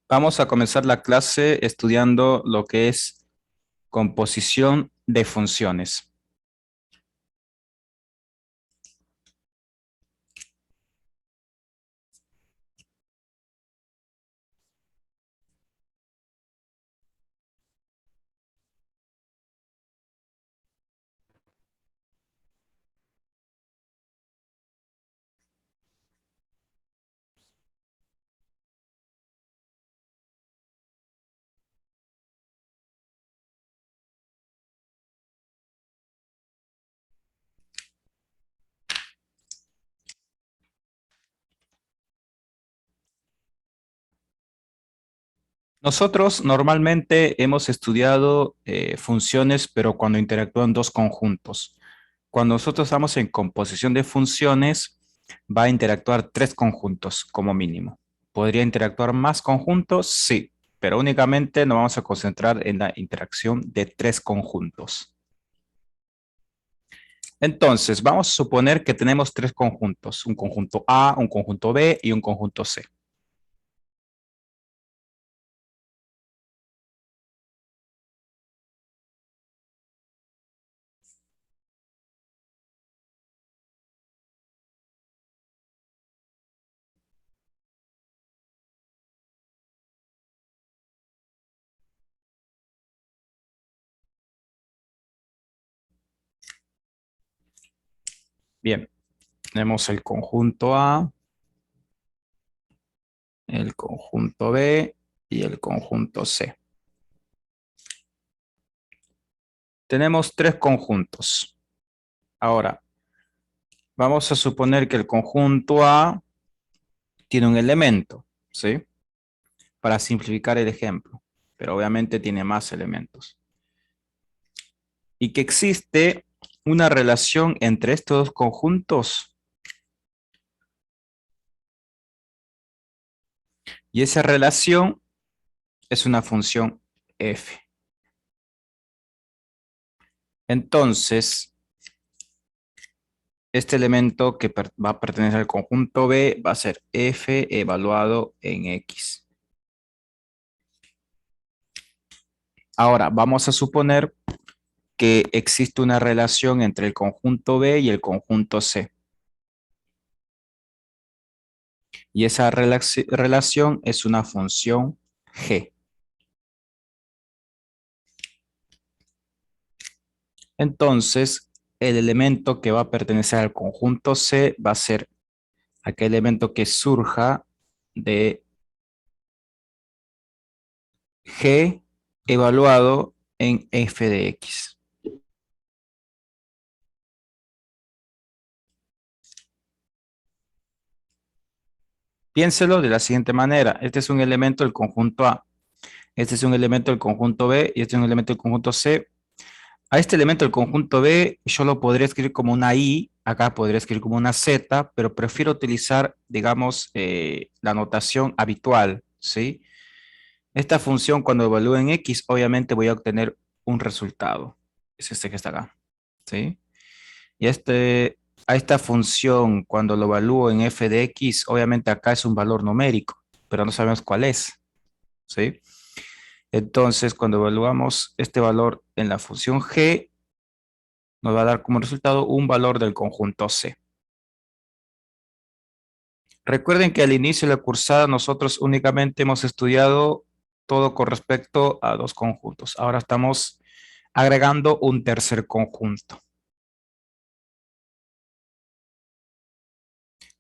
Vamos a comenzar la clase estudiando lo que es composición de funciones. Nosotros normalmente hemos estudiado funciones, pero cuando interactúan dos conjuntos. Cuando nosotros estamos en composición de funciones, va a interactuar tres conjuntos como mínimo. ¿Podría interactuar más conjuntos? Sí, pero únicamente nos vamos a concentrar en la interacción de tres conjuntos. Entonces, vamos a suponer que tenemos tres conjuntos, un conjunto A, un conjunto B y un conjunto C. Bien, tenemos el conjunto A, el conjunto B y el conjunto C. Tenemos tres conjuntos. Ahora, vamos a suponer que el conjunto A tiene un elemento, ¿sí? Para simplificar el ejemplo, pero obviamente tiene más elementos. Y que existe una relación entre estos dos conjuntos y esa relación es una función f. Entonces, este elemento que va a pertenecer al conjunto B va a ser f evaluado en x. Ahora, vamos a suponer que existe una relación entre el conjunto B y el conjunto C. Y esa relación es una función g. Entonces, el elemento que va a pertenecer al conjunto C va a ser aquel elemento que surja de g evaluado en f de x. Piénselo de la siguiente manera. Este es un elemento del conjunto A. Este es un elemento del conjunto B y este es un elemento del conjunto C. A este elemento del conjunto B yo lo podría escribir como una I, acá podría escribir como una Z, pero prefiero utilizar, digamos, la notación habitual, ¿sí? Esta función cuando evalúe en X, obviamente voy a obtener un resultado. Es este que está acá, ¿sí? Y a esta función, cuando lo evalúo en f de x, obviamente acá es un valor numérico, pero no sabemos cuál es, ¿sí? Entonces, cuando evaluamos este valor en la función g, nos va a dar como resultado un valor del conjunto C. Recuerden que al inicio de la cursada nosotros únicamente hemos estudiado todo con respecto a dos conjuntos. Ahora estamos agregando un tercer conjunto.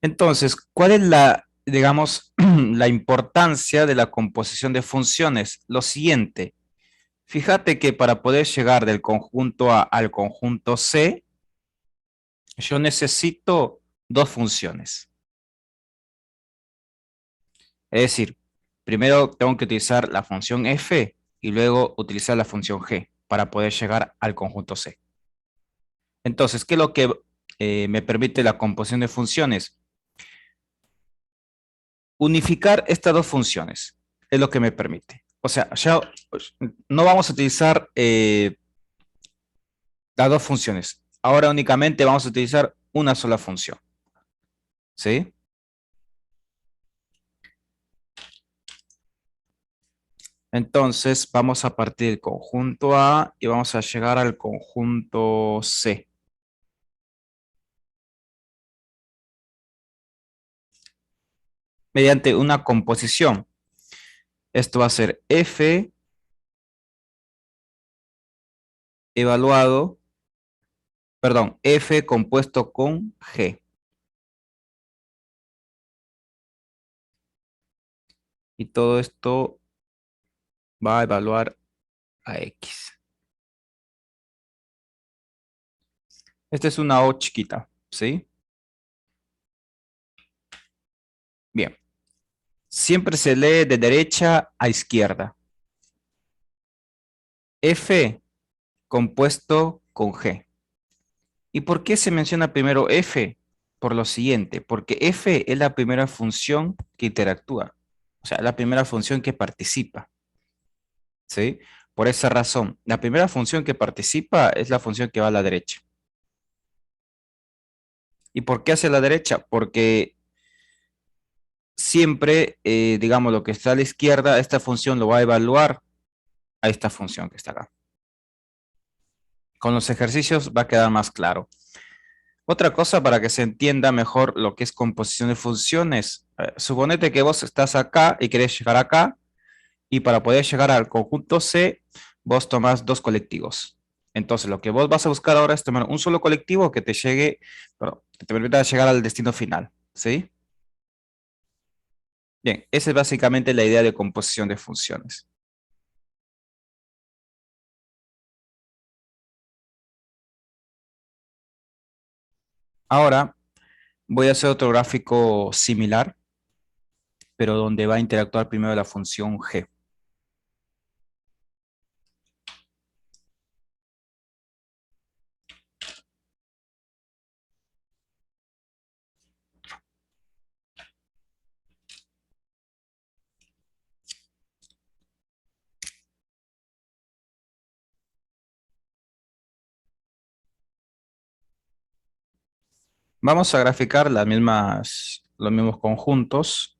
Entonces, ¿cuál es la, digamos, la importancia de la composición de funciones? Lo siguiente, fíjate que para poder llegar del conjunto A al conjunto C, yo necesito dos funciones. Es decir, primero tengo que utilizar la función f y luego utilizar la función g para poder llegar al conjunto C. Entonces, ¿qué es lo que me permite la composición de funciones? Unificar estas dos funciones es lo que me permite. O sea, ya pues, no vamos a utilizar las dos funciones. Ahora únicamente vamos a utilizar una sola función. ¿Sí? Entonces vamos a partir del conjunto A y vamos a llegar al conjunto C. Mediante una composición. Esto va a ser F evaluado, perdón, F compuesto con G. Y todo esto va a evaluar a X. Esta es una O chiquita, ¿sí? Bien. Siempre se lee de derecha a izquierda. F compuesto con G. ¿Y por qué se menciona primero F? Por lo siguiente, porque F es la primera función que interactúa, o sea, la primera función que participa, ¿sí? Por esa razón, la primera función que participa es la función que va a la derecha. ¿Y por qué hacia la derecha? Porque siempre, digamos, lo que está a la izquierda, esta función lo va a evaluar a esta función que está acá. Con los ejercicios va a quedar más claro. Otra cosa para que se entienda mejor lo que es composición de funciones. Suponete que vos estás acá y querés llegar acá, y para poder llegar al conjunto C, vos tomás dos colectivos. Entonces, lo que vos vas a buscar ahora es tomar un solo colectivo que te llegue, bueno, que te permita llegar al destino final, ¿sí? Bien, esa es básicamente la idea de composición de funciones. Ahora voy a hacer otro gráfico similar, pero donde va a interactuar primero la función G. Vamos a graficar los mismos conjuntos.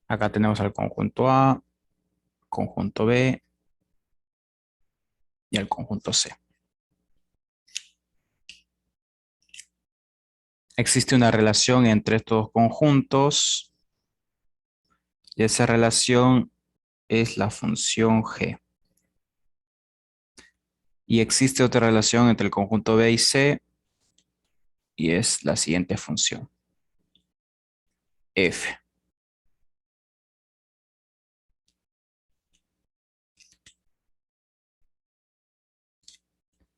Acá tenemos el conjunto A, conjunto B y el conjunto C. Existe una relación entre estos dos conjuntos y esa relación es la función G. Y existe otra relación entre el conjunto B y C y es la siguiente función, F.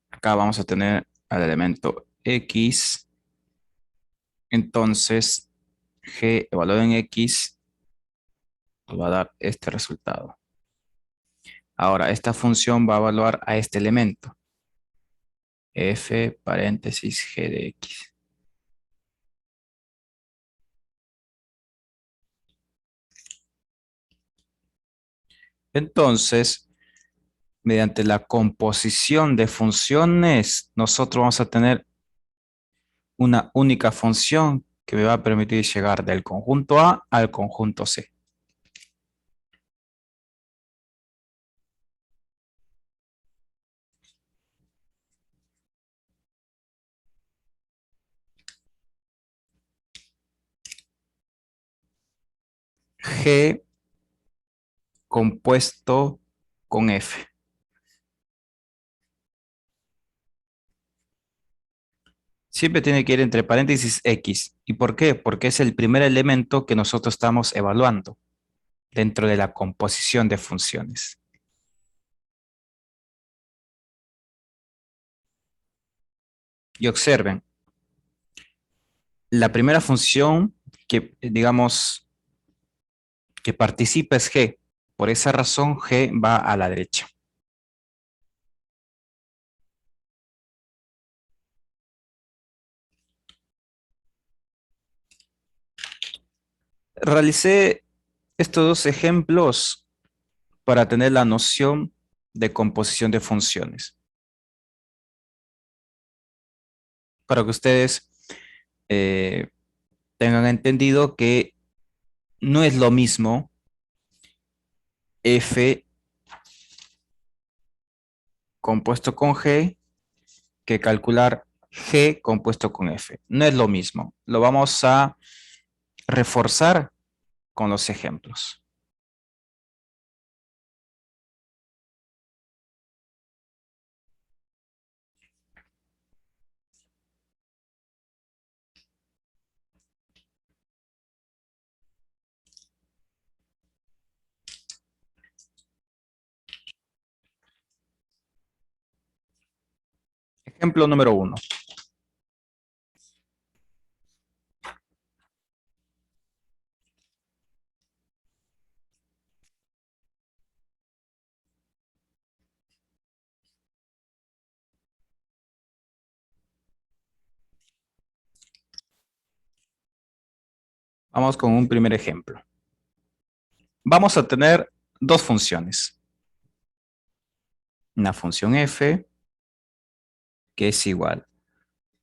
Acá vamos a tener al elemento X, entonces G evaluado en X nos va a dar este resultado. Ahora, esta función va a evaluar a este elemento, F paréntesis G de X. Entonces, mediante la composición de funciones, nosotros vamos a tener una única función que me va a permitir llegar del conjunto A al conjunto C. G compuesto con F. Siempre tiene que ir entre paréntesis X. ¿Y por qué? Porque es el primer elemento que nosotros estamos evaluando dentro de la composición de funciones. Y observen, la primera función que, digamos, que participa es G. Por esa razón, G va a la derecha. Realicé estos dos ejemplos para tener la noción de composición de funciones. Para que ustedes eh, tengan entendido que no es lo mismo f compuesto con g que calcular g compuesto con f. No es lo mismo. Lo vamos a reforzar con los ejemplos. Ejemplo número 1. Vamos con un primer ejemplo. Vamos a tener dos funciones. Una función f que es igual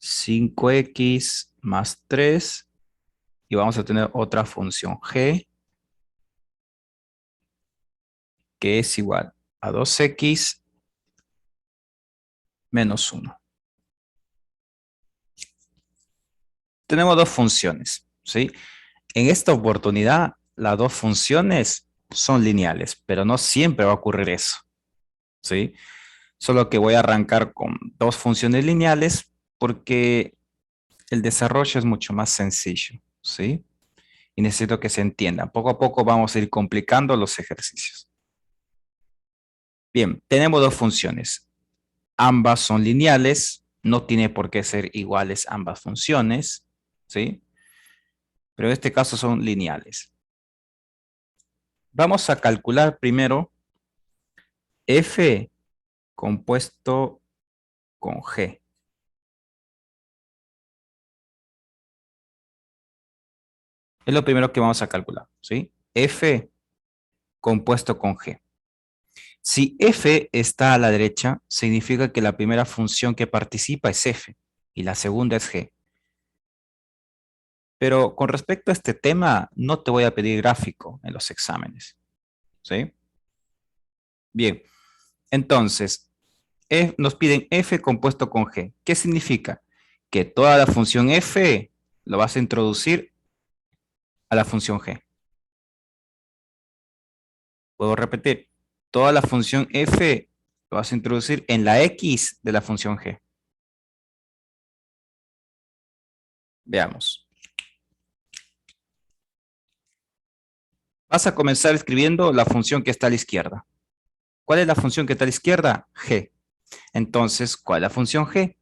5x más 3 y vamos a tener otra función g que es igual a 2x menos 1. Tenemos dos funciones, ¿sí? En esta oportunidad, las dos funciones son lineales, pero no siempre va a ocurrir eso, ¿sí? Solo que voy a arrancar con dos funciones lineales porque el desarrollo es mucho más sencillo, ¿sí? Y necesito que se entiendan. Poco a poco vamos a ir complicando los ejercicios. Bien, tenemos dos funciones. Ambas son lineales, no tiene por qué ser iguales ambas funciones, ¿sí? Pero en este caso son lineales. Vamos a calcular primero f compuesto con g. Es lo primero que vamos a calcular, ¿sí? F compuesto con g. Si f está a la derecha, significa que la primera función que participa es f y la segunda es g. Pero con respecto a este tema, no te voy a pedir gráfico en los exámenes, ¿sí? Bien, entonces, nos piden f compuesto con g. ¿Qué significa? Que toda la función f lo vas a introducir a la función g. Puedo repetir, toda la función f lo vas a introducir en la x de la función g. Veamos. Vas a comenzar escribiendo la función que está a la izquierda. ¿Cuál es la función que está a la izquierda? G. Entonces, ¿cuál es la función g?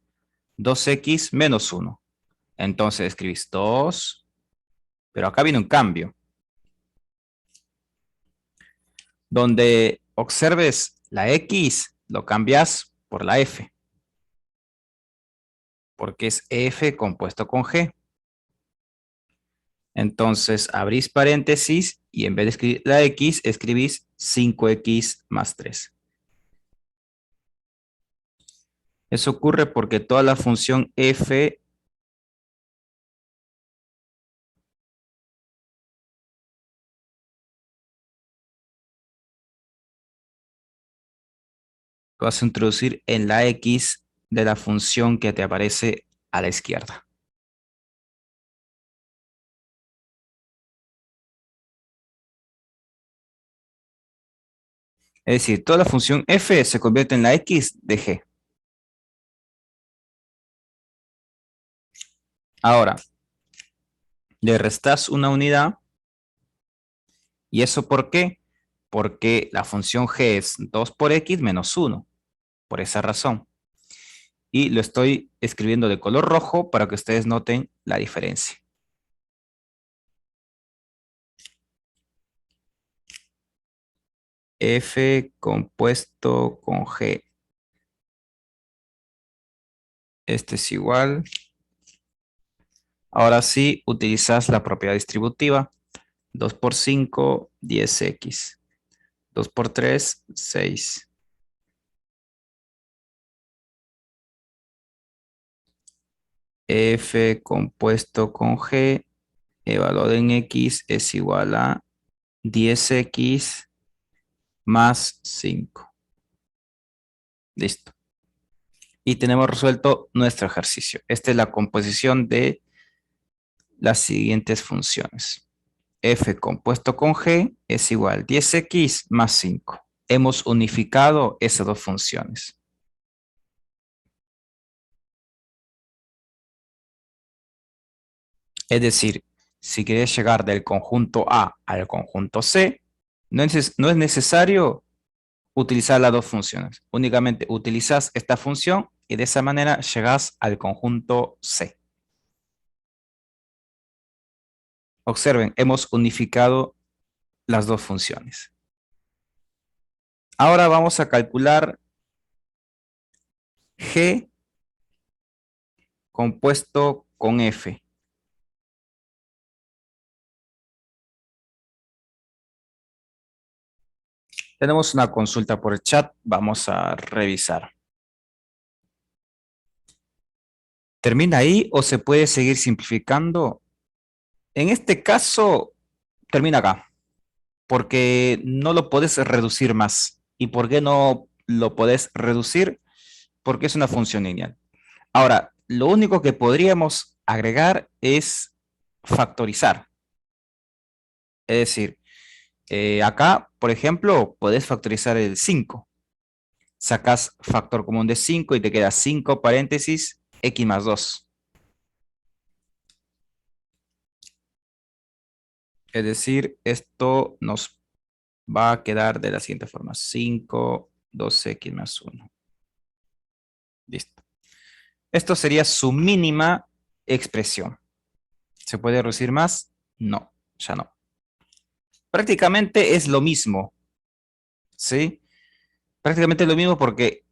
2x menos 1. Entonces escribís 2, pero acá viene un cambio. Donde observes la x, lo cambias por la f. Porque es f compuesto con g. Entonces abrís paréntesis y en vez de escribir la x, escribís 5x más 3. Eso ocurre porque toda la función f lo vas a introducir en la x de la función que te aparece a la izquierda. Es decir, toda la función f se convierte en la x de g. Ahora, le restas una unidad. ¿Y eso por qué? Porque la función g es 2 por x menos 1. Por esa razón. Y lo estoy escribiendo de color rojo para que ustedes noten la diferencia. F compuesto con G. Este es igual. Ahora sí, utilizas la propiedad distributiva. 2 por 5, 10x. 2 por 3, 6. F compuesto con G evaluado en X es igual a 10X más 5. Listo. Y tenemos resuelto nuestro ejercicio. Esta es la composición de las siguientes funciones. F compuesto con G es igual a 10X más 5. Hemos unificado esas dos funciones. Es decir, si quieres llegar del conjunto A al conjunto C, no es necesario utilizar las dos funciones. Únicamente utilizas esta función y de esa manera llegas al conjunto C. Observen, hemos unificado las dos funciones. Ahora vamos a calcular G compuesto con F. Tenemos una consulta por el chat, vamos a revisar. ¿Termina ahí o se puede seguir simplificando? En este caso, termina acá, porque no lo podés reducir más. ¿Y por qué no lo podés reducir? Porque es una función lineal. Ahora, lo único que podríamos agregar es factorizar. Es decir, acá, por ejemplo, podés factorizar el 5. Sacas factor común de 5 y te queda 5 paréntesis x más 2. Es decir, esto nos va a quedar de la siguiente forma. 5, 2x más 1. Listo. Esto sería su mínima expresión. ¿Se puede reducir más? No, ya no. Prácticamente es lo mismo, ¿sí? Prácticamente es lo mismo porque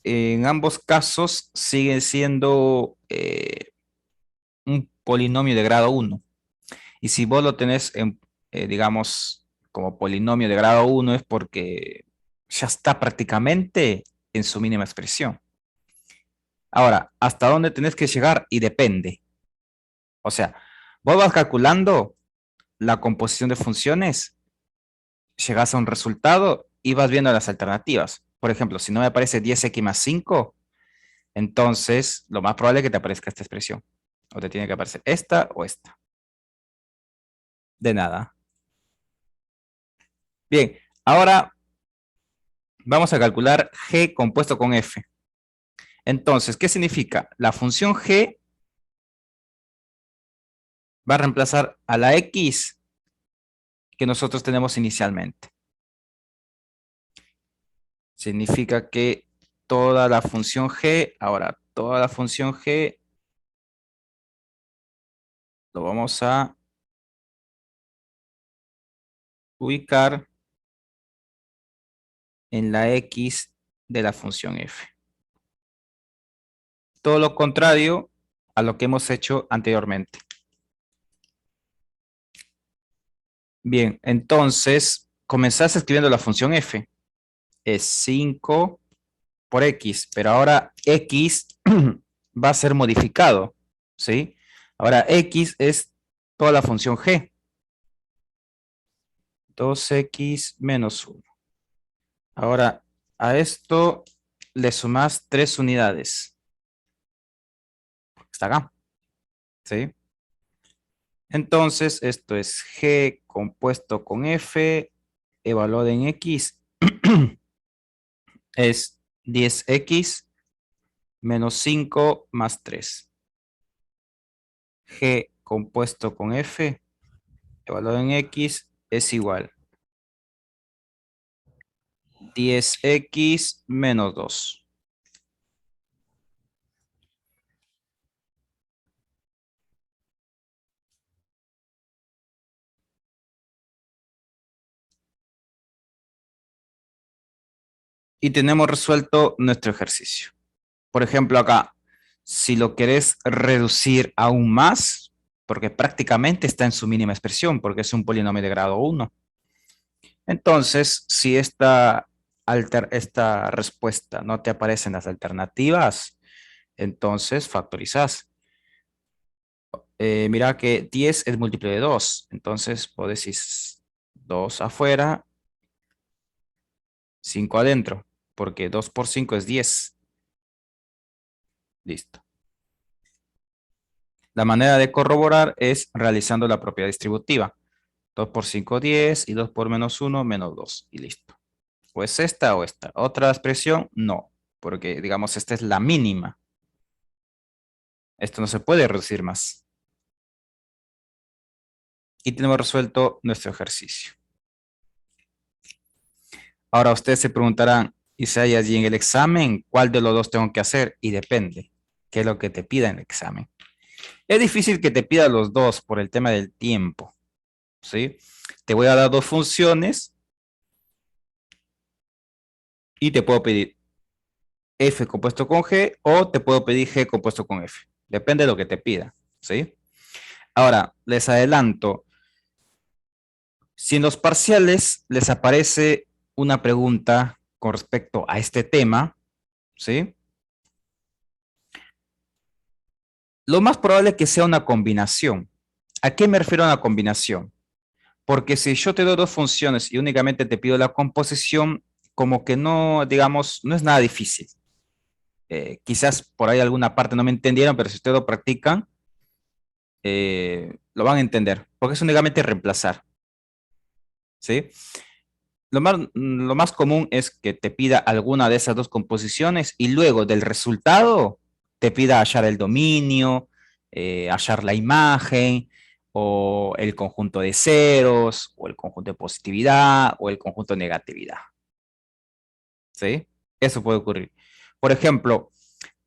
en ambos casos sigue siendo un polinomio de grado 1. Y si vos lo tenés, digamos, como polinomio de grado 1 es porque ya está prácticamente en su mínima expresión. Ahora, ¿hasta dónde tenés que llegar? Y depende. O sea, vos vas calculando la composición de funciones, llegas a un resultado y vas viendo las alternativas. Por ejemplo, si no me aparece 10x más 5, entonces lo más probable es que te aparezca esta expresión. O te tiene que aparecer esta o esta. De nada. Bien, ahora vamos a calcular G compuesto con F. Entonces, ¿qué significa? La función G va a reemplazar a la X que nosotros tenemos inicialmente. Significa que toda la función G, ahora toda la función G lo vamos a ubicar en la X de la función F. Todo lo contrario a lo que hemos hecho anteriormente. Bien, entonces comenzás escribiendo la función F. Es 5 por X, pero ahora X va a ser modificado, ¿sí? Ahora X es toda la función G. 2X menos 1. Ahora a esto le sumas 3 unidades. Está acá, ¿sí? Entonces esto es G compuesto con F evaluado en X es 10X menos 5 más 3. G compuesto con F evaluado en X es igual 10X menos 2. Y tenemos resuelto nuestro ejercicio. Por ejemplo, acá, si lo querés reducir aún más, porque prácticamente está en su mínima expresión, porque es un polinomio de grado 1. Entonces, si esta respuesta no te aparece en las alternativas, entonces factorizás. Mira que 10 es múltiplo de 2, entonces vos decís 2 afuera, 5 adentro, porque 2 por 5 es 10. Listo. La manera de corroborar es realizando la propiedad distributiva. 2 por 5, 10, y 2 por menos 1, menos 2, y listo. O es esta o esta. Otra expresión, no, porque digamos esta es la mínima. Esto no se puede reducir más. Y tenemos resuelto nuestro ejercicio. Ahora ustedes se preguntarán, Isaías, ¿y en el examen cuál de los dos tengo que hacer? Y depende, qué es lo que te pida en el examen. Es difícil que te pida los dos por el tema del tiempo, ¿sí? Te voy a dar dos funciones y te puedo pedir f compuesto con g o te puedo pedir g compuesto con f. Depende de lo que te pida, ¿sí? Ahora, les adelanto, si en los parciales les aparece una pregunta con respecto a este tema, ¿sí? Lo más probable es que sea una combinación. ¿A qué me refiero a una combinación? Porque si yo te doy dos funciones y únicamente te pido la composición, como que no, digamos, no es nada difícil. Quizás por ahí alguna parte no me entendieron, pero si ustedes lo practican, lo van a entender, porque es únicamente reemplazar, ¿sí? Lo más común es que te pida alguna de esas dos composiciones y luego del resultado te pida hallar el dominio, hallar la imagen, o el conjunto de ceros, o el conjunto de positividad, o el conjunto de negatividad, ¿sí? Eso puede ocurrir. Por ejemplo,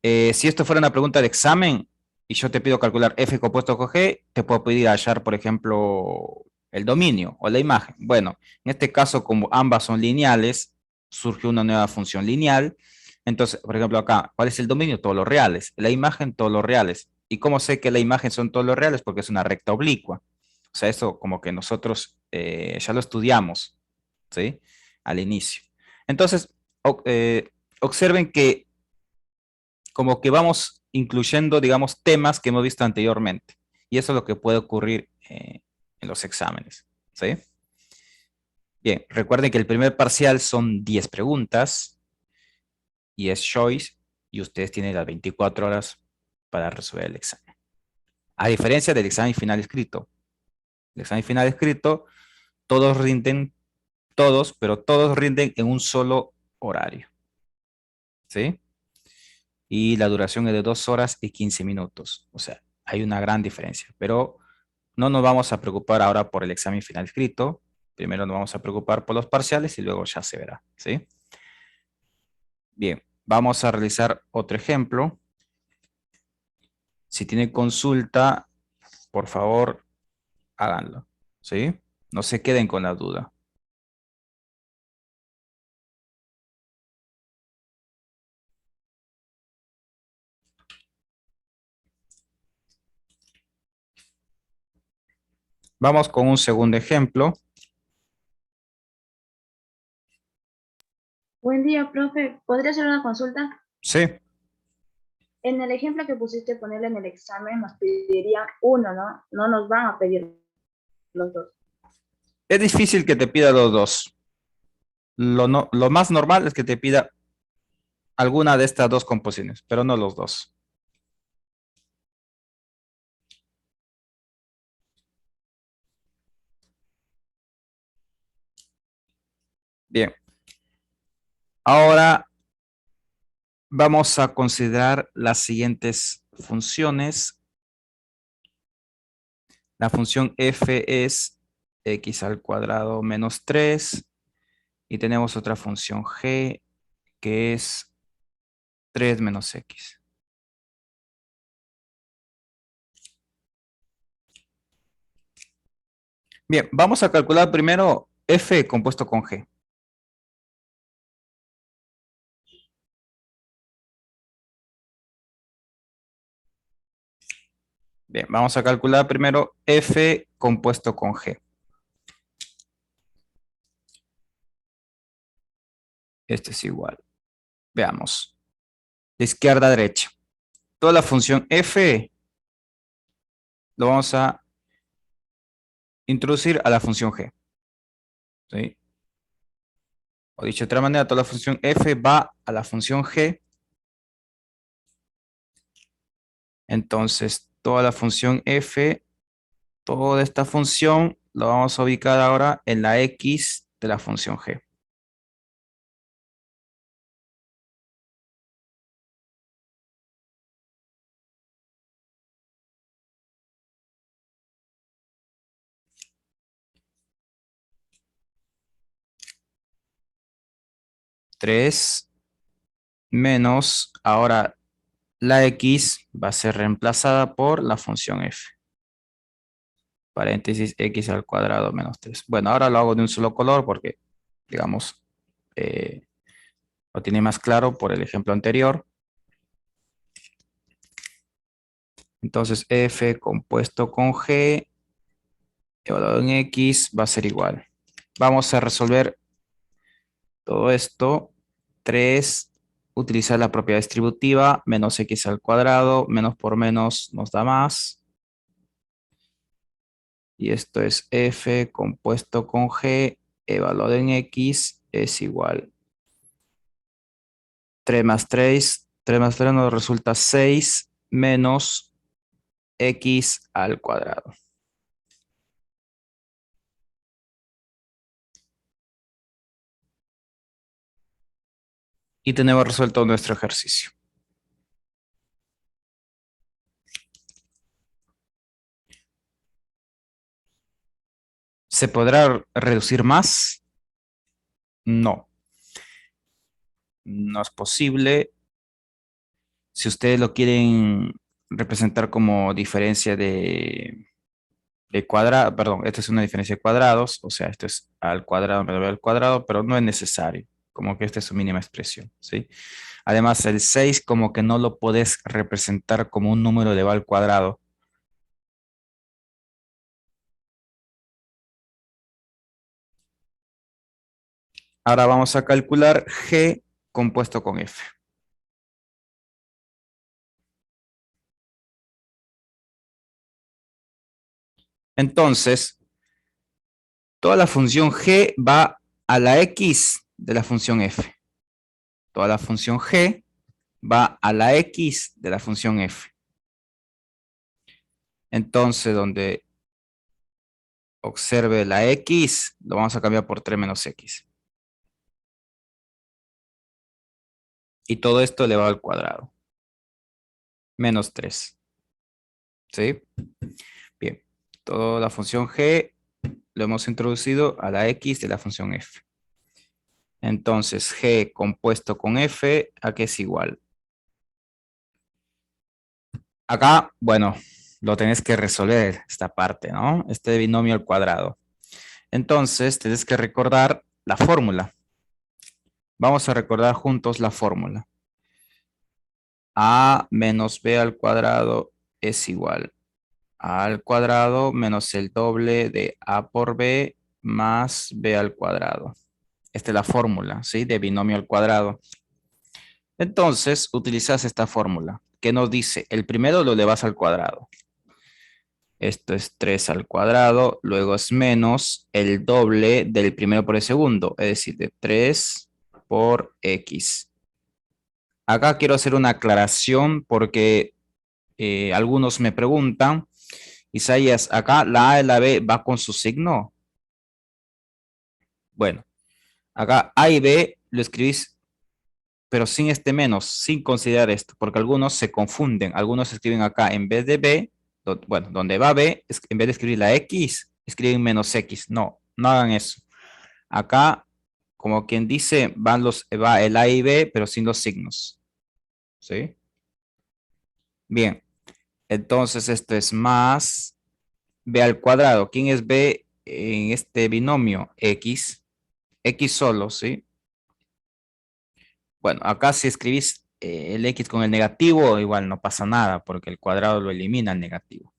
si esto fuera una pregunta de examen y yo te pido calcular f compuesto con g, te puedo pedir hallar, por ejemplo, el dominio o la imagen. Bueno, en este caso, como ambas son lineales, surge una nueva función lineal. Entonces, por ejemplo, acá, ¿cuál es el dominio? Todos los reales. La imagen, todos los reales. ¿Y cómo sé que la imagen son todos los reales? Porque es una recta oblicua. O sea, eso como que nosotros ya lo estudiamos, ¿sí? Al inicio. Entonces, observen que como que vamos incluyendo, digamos, temas que hemos visto anteriormente. Y eso es lo que puede ocurrir en los exámenes, ¿sí? Bien, recuerden que el primer parcial son 10 preguntas y es choice y ustedes tienen las 24 horas para resolver el examen. A diferencia del examen final escrito. El examen final escrito, todos rinden, todos, pero todos rinden en un solo horario, ¿sí? Y la duración es de 2 horas y 15 minutos. O sea, hay una gran diferencia, pero no nos vamos a preocupar ahora por el examen final escrito. Primero nos vamos a preocupar por los parciales y luego ya se verá, ¿sí? Bien, vamos a realizar otro ejemplo. Si tienen consulta, por favor, háganlo, ¿sí? No se queden con la duda. Vamos con un segundo ejemplo. Buen día, profe. ¿Podría hacer una consulta? Sí, En el ejemplo que pusiste ponerle en el examen, nos pedirían uno, ¿no? No nos van a pedir los dos. es difícil que te pida los dos. Lo más normal es que te pida alguna de estas dos composiciones, pero no los dos. Bien, ahora vamos a considerar las siguientes funciones. La función f es x al cuadrado menos 3 y tenemos otra función g que es 3 menos x. Bien, vamos a calcular primero f compuesto con g. Bien, vamos a calcular primero f compuesto con g. Este es igual. Veamos. De izquierda a derecha. Toda la función f lo vamos a introducir a la función g. ¿Sí? O dicho de otra manera, toda la función f va a la función g. Entonces, toda la función f, toda esta función, lo vamos a ubicar ahora en la x de la función g. Tres menos, ahora la x va a ser reemplazada por la función f. Paréntesis x al cuadrado menos 3. Bueno, ahora lo hago de un solo color porque, digamos, lo tiene más claro por el ejemplo anterior. Entonces f compuesto con g evaluado en x va a ser igual. Vamos a resolver todo esto. 3, utilizar la propiedad distributiva, menos x al cuadrado, menos por menos nos da más. Y esto es f compuesto con g evaluado en x es igual. 3 más 3, 3 más 3 nos resulta 6 menos x al cuadrado. Y tenemos resuelto nuestro ejercicio. ¿Se podrá reducir más? No, no es posible. Si ustedes lo quieren representar como diferencia de cuadrado, perdón, esta es una diferencia de cuadrados, o sea, esto es al cuadrado menos b al cuadrado, pero no es necesario, como que esta es su mínima expresión, ¿sí? Además, el 6 como que no lo podés representar como un número de b al cuadrado. Ahora vamos a calcular g compuesto con f. Entonces, toda la función g va a la x de la función f. Toda la función g va a la x de la función f. Entonces, donde observe la x, lo vamos a cambiar por 3 menos x. Y todo esto elevado al cuadrado. Menos 3. ¿Sí? Bien. Toda la función g lo hemos introducido a la x de la función f. Entonces, g compuesto con f, ¿a qué es igual? Acá, bueno, lo tenés que resolver esta parte, ¿no? Este binomio al cuadrado. Entonces, tenés que recordar la fórmula. Vamos a recordar juntos la fórmula. A menos b al cuadrado es igual a al cuadrado menos el doble de a por b más b al cuadrado. Esta es la fórmula, ¿sí? De binomio al cuadrado. Entonces, utilizas esta fórmula que nos dice, el primero lo elevas al cuadrado. Esto es 3 al cuadrado, luego es menos el doble del primero por el segundo, es decir, de 3 por x. Acá quiero hacer una aclaración porque algunos me preguntan, Isaías, acá la A y la B va con su signo. Bueno, acá A y B lo escribís, pero sin este menos, sin considerar esto, porque algunos se confunden. Algunos escriben acá en vez de B, bueno, donde va B, en vez de escribir la X, escriben menos X. No, no hagan eso. Acá, como quien dice, va el A y B, pero sin los signos. ¿Sí? Bien, entonces esto es más B al cuadrado. ¿Quién es B en este binomio? X. X solo, ¿sí? Bueno, acá si escribís el X con el negativo, igual no pasa nada, porque el cuadrado lo elimina el negativo.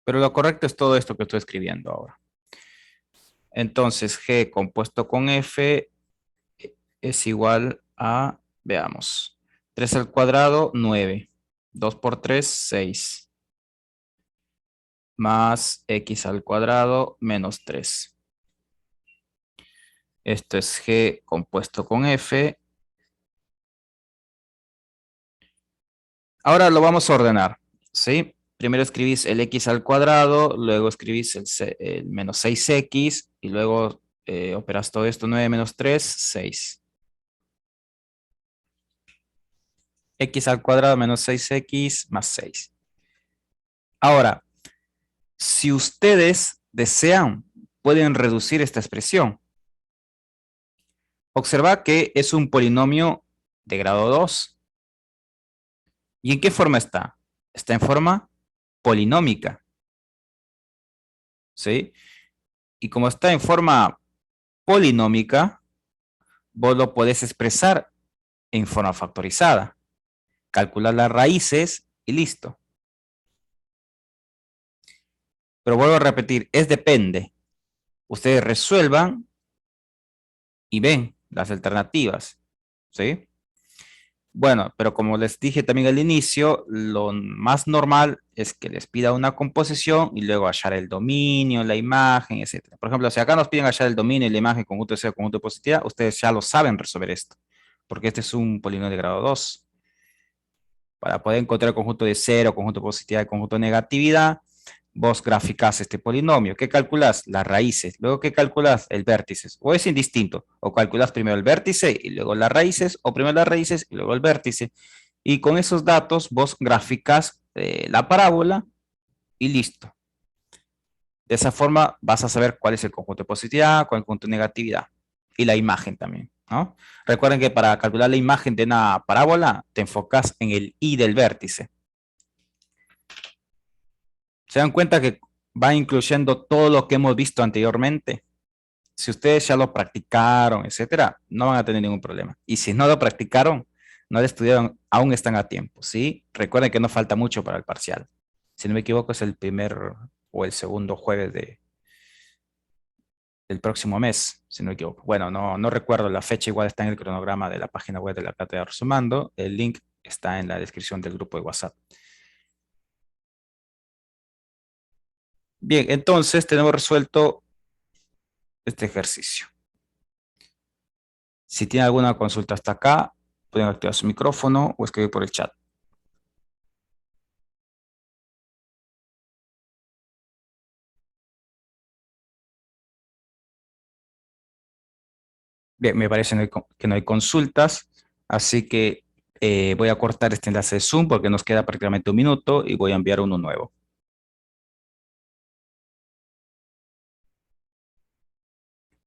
Pero lo correcto es todo esto que estoy escribiendo ahora. Entonces, G compuesto con F es igual a, veamos, 3 al cuadrado, 9. 2 por 3, 6. Más X al cuadrado, menos 3. Esto es G compuesto con F. Ahora lo vamos a ordenar, ¿sí? Primero escribís el X al cuadrado, luego escribís el menos 6X y luego operas todo esto, 9 menos 3, 6. X al cuadrado menos 6X más 6. Ahora, si ustedes desean, pueden reducir esta expresión. Observa que es un polinomio de grado 2. ¿Y en qué forma está? Está en forma polinómica, ¿sí? Y como está en forma polinómica, vos lo podés expresar en forma factorizada. Calcular las raíces y listo. Pero vuelvo a repetir, es depende. Ustedes resuelvan y ven las alternativas, ¿sí? Bueno, pero como les dije también al inicio, lo más normal es que les pida una composición y luego hallar el dominio, la imagen, etcétera. Por ejemplo, si acá nos piden hallar el dominio y la imagen, conjunto de cero, conjunto de positividad, ustedes ya lo saben resolver esto, porque este es un polinomio de grado 2. Para poder encontrar el conjunto de cero, conjunto de positividad y conjunto de negatividad, vos graficás este polinomio. ¿Qué calculás? Las raíces. Luego, ¿qué calculás? El vértice. O es indistinto. O calculás primero el vértice y luego las raíces, o primero las raíces y luego el vértice. Y con esos datos vos graficás la parábola y listo. De esa forma vas a saber cuál es el conjunto de positividad, cuál es el conjunto de negatividad. Y la imagen también, ¿no? Recuerden que para calcular la imagen de una parábola, te enfocas en el I del vértice. Se dan cuenta que va incluyendo todo lo que hemos visto anteriormente. Si ustedes ya lo practicaron, etcétera, no van a tener ningún problema. Y si no lo practicaron, no lo estudiaron, aún están a tiempo, ¿sí? Recuerden que no falta mucho para el parcial. Si no me equivoco, es el primer o el segundo jueves del próximo mes, si no me equivoco. Bueno, no recuerdo la fecha, igual está en el cronograma de la página web de la Cátedra Resumando. El link está en la descripción del grupo de WhatsApp. Bien, entonces tenemos resuelto este ejercicio. Si tiene alguna consulta hasta acá, pueden activar su micrófono o escribir por el chat. Bien, me parece que no hay consultas, así que voy a cortar este enlace de Zoom porque nos queda prácticamente un minuto y voy a enviar uno nuevo.